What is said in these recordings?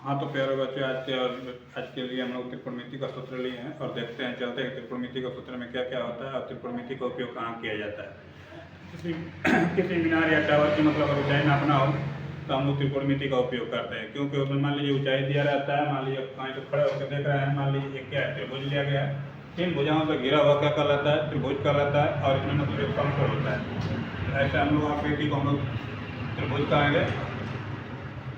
हाँ तो प्यारे बच्चे, आज के लिए हम लोग त्रिकोणमिति का सूत्र लिए हैं और देखते हैं, चलते हैं त्रिकोणमिति का सूत्र में क्या क्या होता है और त्रिकोणमिति का उपयोग कहाँ किया जाता है। किसी मीनार या टावर की मतलब अगर ऊंचाई नापना हो तो हम लोग त्रिकोणमिति का उपयोग करते हैं, क्योंकि उसमें मान लीजिए ऊंचाई दिया रहता है। मान लीजिए कहीं तो खड़े होकर देख रहे हैं, मान लीजिए क्या है, त्रिभुज लिया गया है, 3 भुजाओं से घिरा हुआ क्या कहलाता है, त्रिभुज कहलाता है। और इसमें मतलब एक समकोण होता है। ऐसे हम लोग आकृति को हम लोग त्रिभुज कहेंगे।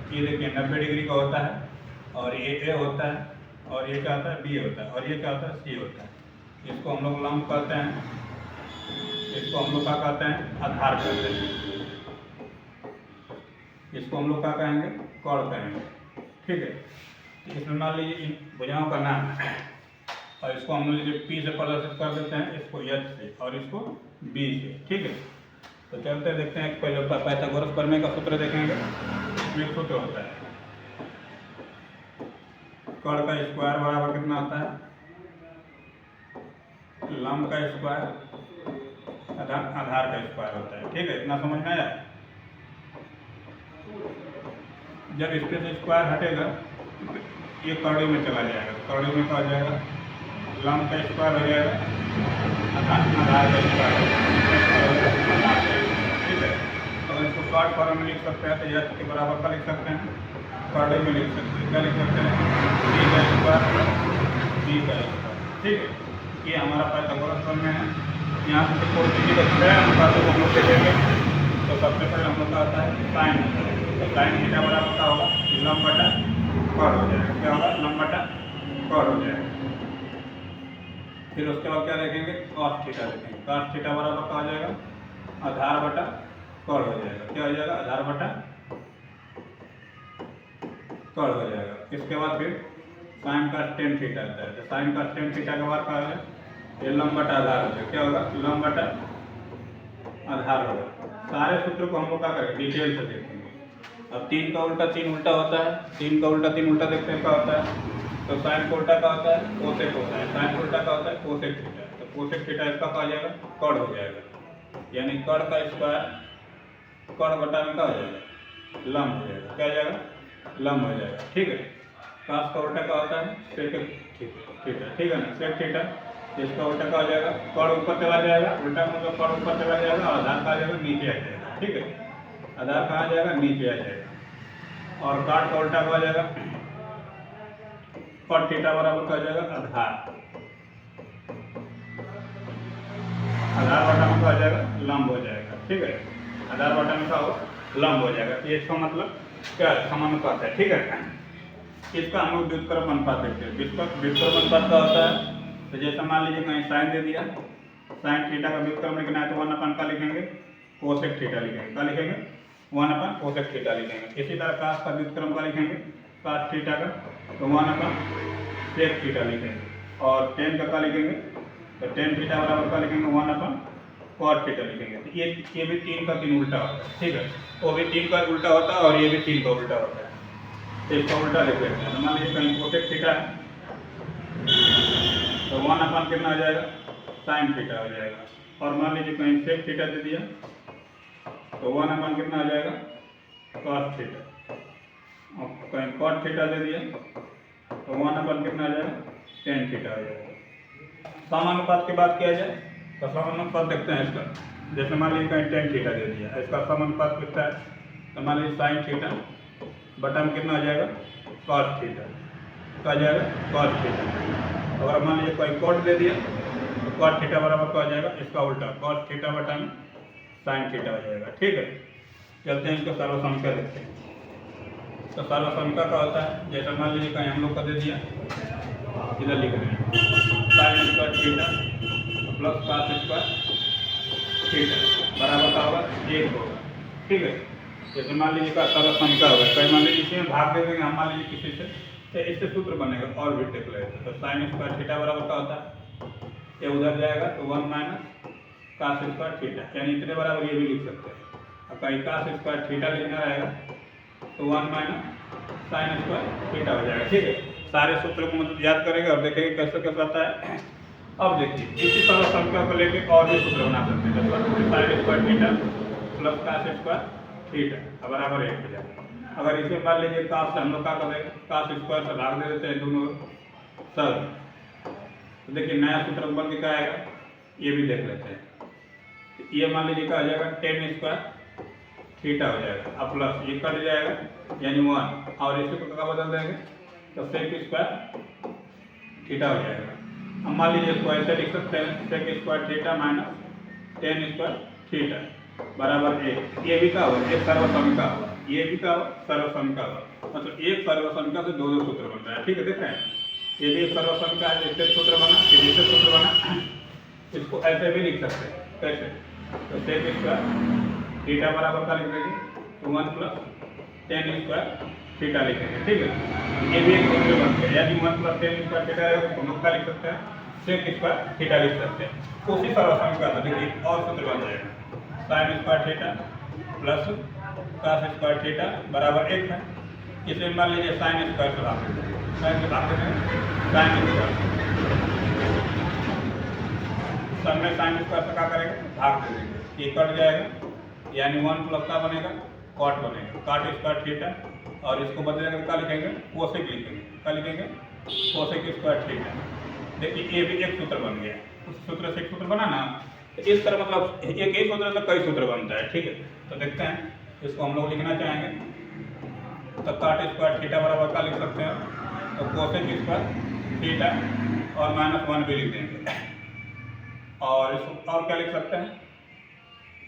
ये देखिए 90 डिग्री का होता है और ये ए होता है और ये क्या होता है, बी होता है और ये क्या होता है, सी होता है। इसको हम लोग लंब कहते हैं, इसको हम लोग क्या कहते हैं, आधार कहते हैं। इसको हम लोग क्या कहेंगे, कोण कहेंगे। ठीक है। इसमें मान लीजिए इन भुजाओं का नाम है और इसको हम लोग पी से प्रदर्शित कर देते हैं, इसको एच से और इसको बी से। ठीक है। तो चलते देखते हैं, पहले पाइथागोरस प्रमेय का सूत्र देखेंगे। इसमें सूत्र होता है कोण का स्क्वायर बराबर कितना होता है, लंब का स्क्वायर आधार का स्क्वायर होता है। ठीक है, इतना समझ में आया। जब इसके से स्क्वायर हटेगा ये कौड़ी में चला जाएगा, कौड़ी में क्या हो जाएगा, लंब का स्क्वायर हो जाएगा, आधार का स्क्वायर हो जाएगा। ठीक है। अगर इसको शॉर्ट फॉर्म में लिख सकते हैं तो यह के बराबर का लिख सकते हैं, कौड़ी में लिख सकते हैं, क्या लिख सकते हैं, बी का स्क्वायर प्लस बी का स्क्वायर। ठीक है। ये हमारा पाइथागोरस प्रमेय है। यहाँ से त्रिकोणमिति का 6 अनुपातों को हम लोग देखेंगे। तो सबसे पहले हम लोग का आता है साइन। तो साइन थीटा बराबर क्या होगा, लंब बटा कोण हो जाएगा। क्या होगा, लंब बटा कोण हो जाएगा। फिर उसके बाद क्या देखेंगे, कॉस थीटा देखेंगे। कॉस थीटा बराबर क्या हो जाएगा, आधार बटा कोण हो जाएगा। क्या हो जाएगा, आधार बटा कोण हो जाएगा। इसके बाद फिर साइन का टेन थीटा आता है। तो साइन का टेन थीटा के बाद क्या है, ये लंब बटा आधार हो जाएगा। क्या होगा, लंब बटा आधार होगा। सारे सूत्र को हम लोग क्या करेंगे, डिटेल से देखेंगे। अब 3 का उल्टा 3 उल्टा होता है, 3 का उल्टा 3 उल्टा देखते हैं क्या होता है। तो साइन का उल्टा क्या होता है, कोसेक होता है। साइन का उल्टा क्या होता है, कोसेक थीटा। तो कोसेक थीटा इसका क्या हो जाएगा, कोण हो जाएगा। यानी कोण का स्क्वायर कोण बटा में क्या हो जाएगा, लंब हो जाएगा। क्या हो जाएगा, लंब हो जाएगा। ठीक है। कॉस का उल्टा क्या होता है, सेक थीटा। ठीक है ना, सेक थीटा। इसका उल्टा क्या हो जाएगा, कोण ऊपर चला जाएगा, उल्टा मतलब कोण ऊपर चला जाएगा और आधार का आ जाएगा नीचे आ जाएगा। ठीक है। आधार कहाँ आ जाएगा, नीचे आ जाएगा। और काट का उल्टा क्या हो जाएगा, कॉट थीटा बराबर क्या हो जाएगा, आधार। आधार बटा में क्या हो जाएगा, लंब हो जाएगा। ठीक है। आधार बटा में क्या होगा, लंब हो जाएगा। तो इसका मतलब क्या समानुपात है। ठीक है। इसका हम लोग व्युत्क्रम अनुपात देखते हैं। व्युत्क्रम अनुपात क्या होता है, तो जैसे मान लीजिए कहीं साइन दे दिया, साइन थीटा का व्युत्क्रम लिखना है तो 1/, का लिखेंगे, कोसेक थीटा लिखेंगे। क्या लिखेंगे, 1/, कोसेक थीटा लिखेंगे। इसी तरह कास का व्युत्क्रम का लिखेंगे, कास थीटा का, तो 1/, सेक थीटा लिखेंगे। और टेन का क्या लिखेंगे, तो टेन थीटा बराबर का लिखेंगे, 1/, कॉट थीटा लिखेंगे। तो ये भी 3 का 3 उल्टा होता है। ठीक है। वो भी 3 का उल्टा होता है और ये भी 3 का उल्टा होता है। तो इसका उल्टा लिख लेते हैं। मान लीजिए कहीं कोसेक थीटा है तो 1/, कितना हो जाएगा, साइन थीटा हो जाएगा। और मान लीजिए कहीं सेक थीटा दे दिया तो 1/, कितना हो जाएगा, कॉस थीटा। और कहीं कॉट थीटा दे दिया तो 1/, कितना हो जाएगा, टेन थीटा हो जाएगा। समानुपात की बात किया जाए तो समानुपात देखते हैं इसका। जैसे मान लीजिए कहीं टेन थीटा दे दिया, इसका समानुपात कितना है, तो मान लीजिए साइन थीटा बटा में कितना हो जाएगा, कॉस थीटा। क्या हो जाएगा, कॉस थीटा। अगर मान लीजिए कोई कोट दे दिया तो कॉट थीटा बराबर क्या हो जाएगा, इसका उल्टा कॉस थीटा बटा में साइन थीटा हो जाएगा। ठीक है। चलते हैं इसको सर्वसंख्या देखते हैं। तो सर्वसंख्या का होता है, जैसे मान लीजिए कहीं हम लोग का दे दिया, इधर लिख रहे हैं sign square theta plus cos square theta बराबर का होगा 1 होगा। ठीक है। जैसे मान लीजिए का सर्वसंख्या होगा, कहीं मान लीजिए इसी में भाग दे देंगे हम, मान लीजिए किसी से, तो इससे सूत्र बनेगा और भी टेक लेते। तो साइन स्क्वायर थीटा बराबर का होता है, ये उधर जाएगा तो 1 - कॉस स्क्वायर थीटा, यानी इतने बराबर ये भी लिख सकते हैं। और कहीं कॉस स्क्वायर थीटा लिखना रहेगा तो 1 - साइन स्क्वायर थीटा हो जाएगा। ठीक है। सारे सूत्र को मतलब याद करेंगे और देखेंगे कैसे कैसे आता है। अब देखिए इसी सर्वसंख्या को लेकर और भी सूत्र बना सकते हैं। Sign square theta plus cos square theta बराबर 1 हो जाएगा। अगर इसे मान लीजिए काश से हम लोग क्या करेंगे, काश स्क्वायर से भाग दे देते हैं दोनों सर, तो देखिए नया सूत्र बन के क्या आएगा, ये भी देख लेते हैं। तो ये मान लीजिए क्या हो जाएगा, टेन स्क्वायर थीटा हो जाएगा, अब प्लस ये कट जाएगा यानी 1, और इसे को क्या बदल देंगे तो सेक स्क्वायर थीटा हो जाएगा। अब मान लीजिए इसको ऐसे लिख सकते हैं, sec square theta minus tan square theta बराबर 1। ये भी क्या होगा, एक सर्वसमिका होगा, ये भी क्या होगा सर्वसमिका होगा, मतलब एक सर्वसमिका से दो सूत्र बन रहा है। ठीक है, देख रहे हैं, ये भी एक सर्वसमिका है, जिससे सूत्र बना, ये जिससे सूत्र बना, इसको ऐसे भी लिख सकते हैं। कैसे, तो सेक स्क्वायर थीटा बराबर का लिख देंगे 1 प्लस टेन स्क्वायर थीटा लिखेंगे। ठीक है, ये भी एक सूत्र बन गया, यानी 1 प्लस टेन स्क्वायर थीटा हम लोग क्या लिख सकते हैं, सेक स्क्वायर थीटा लिख सकते हैं। उसी सर्वसमिका से देखिए और सूत्र बन जाएगा, sine square theta plus cos square theta बराबर 1 है। इसे मान लीजिए साइन स्क्वायर से भाग देंगे, साइन से भाग देंगे साइन स्क्वायर, सब में साइन स्क्वायर से क्या करेंगे, भाग दे देंगे, ये कट जाएगा यानी 1 प्लस का बनेगा कॉट बनेगा, काट स्क्वायर थीटा, और इसको बदलेंगे क्या लिखेंगे, कोसेक लिखेंगे, क्या लिखेंगे कोसेक स्क्वायर थीटा। देखिए ये भी एक सूत्र बन गया, उस सूत्र से एक सूत्र बना ना, तो इस तरह मतलब एक ही सूत्र से कई सूत्र बनता है। ठीक है, तो देखते हैं, इसको हम लोग लिखना चाहेंगे तो काट स्क्वायर थीटा बराबर का लिख सकते हैं, तो कोसेक स्क्वायर थीटा और -1 भी लिख देंगे, और इसको और क्या लिख सकते हैं,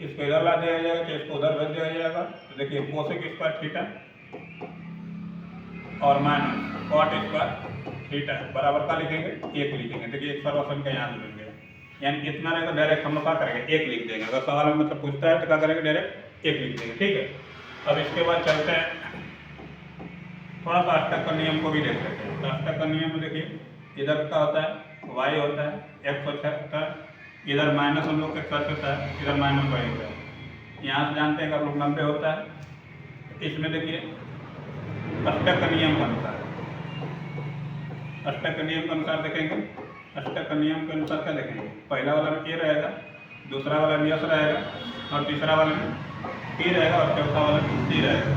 इसको इधर ला दिया जाएगा तो इसको उधर भेज दिया जाएगा। तो देखिए कोसेक स्क्वायर थीटा और माइनस कॉट स्क्वायर थीटा बराबर का लिखेंगे 1 लिखेंगे। देखिए एक सर्वसमिका यहाँ से बन गया, यानी इतना रहेगा, डायरेक्ट हम लोग क्या करेंगे 1 लिख देंगे। अगर सवाल में मतलब पूछता है तो क्या करेंगे, डायरेक्ट 1 लिख देंगे। ठीक है, अब इसके बाद चलते हैं, थोड़ा सा अष्टक का नियम को भी देख लेते हैं। अष्टक का नियम में देखिए इधर क्या होता है, y होता है, x होता है, इधर माइनस हम लोग के साथ होता है, इधर माइनस y होता है। यहाँ से जानते हैं अगर लोग 90 होता है, इसमें देखिए अष्टक का नियम के अनुसार, अष्टक के नियम के अनुसार देखेंगे, अष्टक का नियम के अनुसार क्या देखेंगे, पहला वाला में a रहेगा, दूसरा वाला में s रहेगा, और तीसरा वाला में t रहेगा, और चौथा वाला में c रहेगा।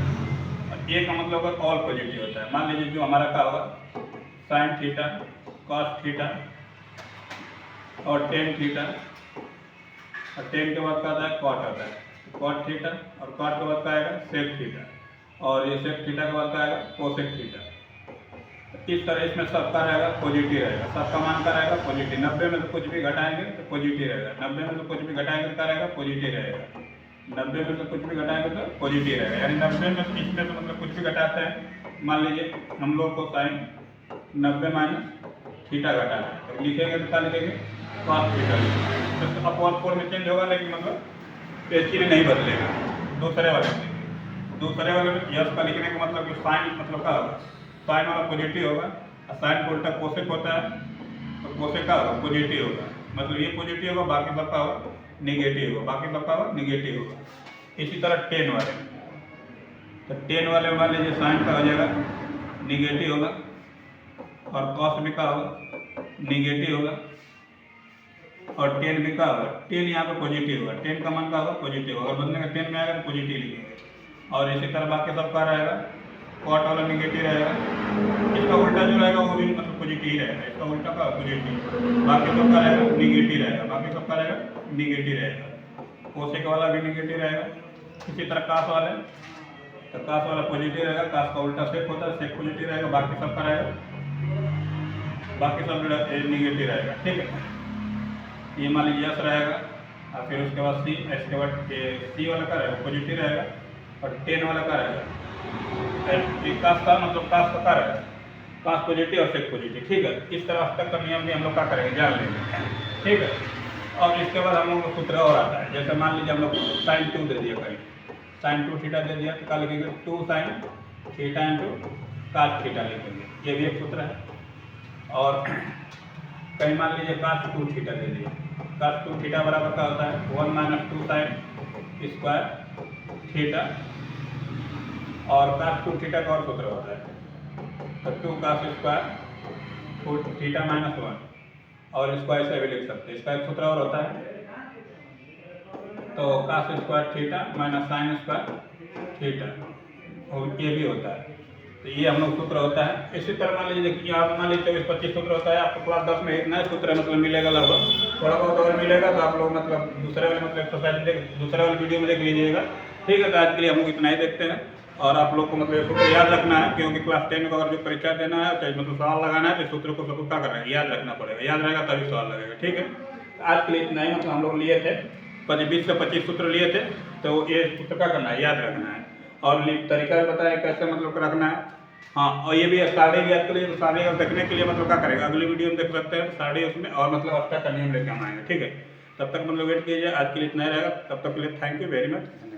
और a का मतलब ऑल पॉजिटिव होता है। मान लीजिए जो हमारा क्या होगा, साइन थीटा, कॉस थीटा और टेन थीटा, और टेन के बाद क्या आता है, कॉट आता है, कॉट थीटा, और कॉट के बाद क्या आएगा, सेक थीटा, और ये सेक थीटा के बाद क्या आएगा, कोसेक थीटा। इस तरह इसमें सबका रहेगा पॉजिटिव रहेगा, सबका मान का रहेगा पॉजिटिव। 90 में से कुछ भी घटाएंगे तो पॉजिटिव रहेगा, 90 में से कुछ भी घटाएंगे तो क्या रहेगा, पॉजिटिव रहेगा, 90 में से कुछ भी घटाएंगे तो पॉजिटिव रहेगा। यानी 90 में से इसमें से मतलब कुछ भी घटाते हैं, मान लीजिए हम लोग को साइन 90 माइनस थीटा घटाना है, तो लिखेंगे तो क्या लिखेंगे, कॉस थीटा लिखेंगे। तो अपॉन 4 में चेंज होगा, लेकिन मतलब पेज में नहीं बदलेगा। दूसरे वाले में यस का लिखने का मतलब कि साइन मतलब क्या होगा, साइन वाला पॉजिटिव होगा, और साइन को उल्टा कोसेक होता है, तो कोसेक का होगा पॉजिटिव होगा, मतलब ये पॉजिटिव होगा, बाकी सबका होगा निगेटिव होगा, बाकी सबका होगा निगेटिव होगा। इसी तरह टेन वाले, तो टेन वाले मान लीजिए साइन का हो जाएगा निगेटिव होगा, और कॉस भी का होगा निगेटिव होगा, और टेन भी का होगा, टेन यहाँ पे पॉजिटिव होगा, टेन का मान का होगा पॉजिटिव होगा, बदलने का टेन में आएगा तो पॉजिटिव लिखेंगे। और इसी तरह बाकी सबका रहेगा, कॉट वाला निगेटिव रहेगा, इसका उल्टा जो रहेगा वो भी मतलब पॉजिटिव ही रहेगा, इसका उल्टा का पॉजिटिव, बाकी सबका रहेगा निगेटिव रहेगा, बाकी सबका रहेगा निगेटिव रहेगा, कोसेक वाला भी निगेटिव रहेगा। इसी तरह कास वाले, तो कास वाला पॉजिटिव रहेगा, कास का उल्टा सेक होता है, सेक पॉजिटिव रहेगा, बाकी सबका रहेगा, बाकी सब निगेटिव रहेगा। ठीक है, ये मान लीजिए यस रहेगा, और फिर उसके बाद सी, इसके बाद सी वाला का रहेगा पॉजिटिव रहेगा, और टेन वाला का रहेगा कास का मतलब कास का क्या रहेगा, कास पॉजिटिव और सेक पॉजिटिव। ठीक है, इस तरह अष्टक का नियम भी हम लोग क्या करेंगे, जान लेंगे। ठीक है, और इसके बाद हम लोग को सूत्र और आता है, जैसे मान लीजिए हम लोग साइन 2 दे दिया, कहीं साइन 2 थीटा दे दिया, तो क्या लिखेंगे, 2 sine theta into cos theta लिखेंगे, ये भी एक सूत्र है। और कहीं मान लीजिए कास 2 थीटा दे दिया, कास 2 थीटा बराबर क्या होता है, 1 माइनस 2 साइन स्क्वायर थीटा, और कास 2 थीटा का और सूत्र होता है, तो 2 कास स्क्वायर थीटा माइनस 1, और इसको ऐसे भी लिख सकते हैं, इसका एक सूत्र और होता है, तो cos square theta minus sine square theta, और ये भी होता है। तो ये हम लोग सूत्र होता है। इसी तरह मान लीजिए, देखिए आप मान लीजिए 24-25 सूत्र होता है, आपको क्लास 10 में इतना सूत्र मतलब मिलेगा लगभग, थोड़ा बहुत और मिलेगा तो आप लोग मतलब दूसरे वाले मतलब एक्सरसाइज दूसरे वाले वीडियो में देख लीजिएगा। ठीक है, तो आज के लिए हम लोग इतना ही देखते हैं। और आप लोग को मतलब ये सूत्र याद रखना है, क्योंकि क्लास 10 को अगर जो परीक्षा देना है चाहे मतलब सवाल लगाना है तो सूत्र को सबको क्या करना है, याद रखना पड़ेगा। याद रहेगा तभी सवाल लगेगा। ठीक है, आज के लिए इतना ही। मतलब हम लोग लिए थे 20 से 25 सूत्र लिए थे, तो ये सूत्र क्या करना है, याद रखना है। और तरीका भी बताया कैसे मतलब रखना है। हाँ, और ये भी साढ़े याद के लिए, तो साढ़े देखने के लिए मतलब क्या करेगा, अगली वीडियो में देख सकते हैं साढ़े उसमें, और मतलब अच्छा का नियम लेके हम आएंगे। ठीक है, तब तक मतलब वेट कीजिए। आज के लिए इतना ही रहेगा, तब तक के लिए थैंक यू वेरी मच।